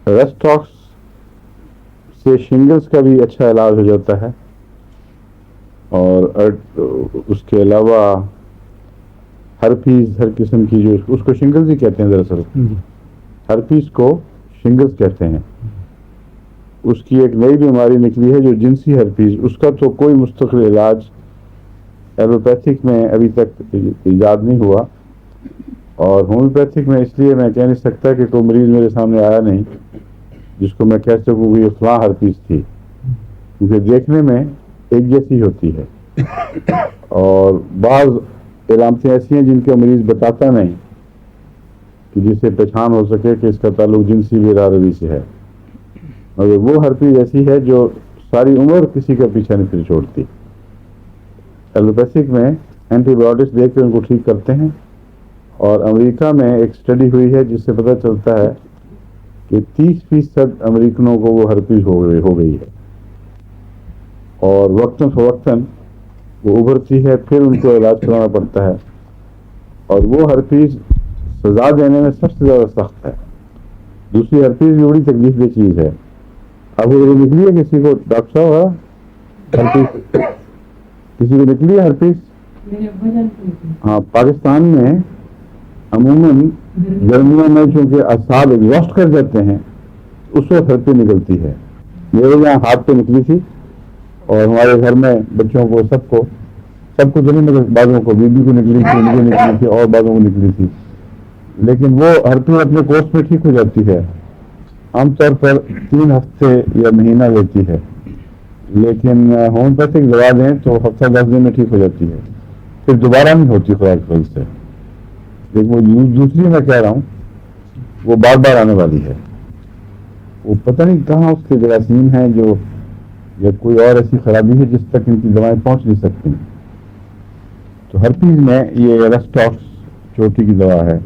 ریسٹاکس سے شنگلز کا بھی اچھا علاج ہو جاتا ہے، اور اس کے علاوہ ہرپیز، ہر قسم کی جو اس کو شنگلز ہی کہتے ہیں، دراصل ہرپیز کو شنگلز کہتے ہیں. اس کی ایک نئی بیماری نکلی ہے جو جنسی ہرپیز، اس کا تو کوئی مستقل علاج ایلوپیتھک میں ابھی تک ایجاد نہیں ہوا، اور ہومیوپیتھک میں اس لیے میں کہہ نہیں سکتا کہ کوئی مریض میرے سامنے آیا نہیں جس کو میں کہہ سکوں کہ یہ فلاں ہرپیز تھی، کیونکہ دیکھنے میں ایک جیسی ہوتی ہے، اور بعض علامتیں ایسی ہیں جن کے مریض بتاتا نہیں کہ جس سے پہچان ہو سکے کہ اس کا تعلق جنسی برادری سے ہے، مگر وہ ہرپیز ایسی ہے جو ساری عمر کسی کا پیچھا نہیں پھر چھوڑتی. ایلوپیتھک میں اینٹی بایوٹکس دے کے ان کو ٹھیک کرتے ہیں، اور امریکہ میں ایک اسٹڈی ہوئی ہے جس سے پتہ چلتا ہے کہ 30% امریکنوں کو وہ ہرپیز ہو گئی ہے، اور وقتاً فوقتاً وہ ابھرتی ہے، پھر ان کو علاج کرانا پڑتا ہے، اور وہ ہرپیز سزا دینے میں سب سے زیادہ سخت ہے. دوسری ہرپیز بھی بڑی تکلیف دہ چیز ہے. اب وہ نکلی ہے کسی کو ڈاکٹر صاحب ہرپیز، کسی کو نکلی ہے ہرپیز؟ ہاں، پاکستان میں عموماً گرمیوں میں چونکہ اعصاب ایگزاسٹ کر جاتے ہیں اس وقت ہرپیز نکلتی ہے. میرے یہاں ہاتھ پہ نکلی تھی، اور ہمارے گھر میں بچوں کو سب کو تو نہیں، مگر بعضوں کو، بیوی کو نکلی تھی، مجھے نکلی تھی، اور بعضوں کو نکلی تھی، لیکن وہ ہرپیز اپنے کورس میں ٹھیک ہو جاتی ہے. عام طور پر 3 ہفتے یا مہینہ لیتی ہے، لیکن ہومیوپیتھک دوا دیں تو ہفتہ 10 دن میں ٹھیک ہو جاتی ہے، پھر دوبارہ نہیں ہوتی خوراک پھل سے. لیکن وہ دوسری میں کہہ رہا ہوں وہ بار بار آنے والی ہے، وہ پتہ نہیں کہاں اس کے جراثیم ہیں جو، یا کوئی اور ایسی خرابی ہے جس تک ان کی دوائیں پہنچ نہیں سکتی. تو ہرپیز میں یہ ریسٹاکس چوٹی کی دوا ہے.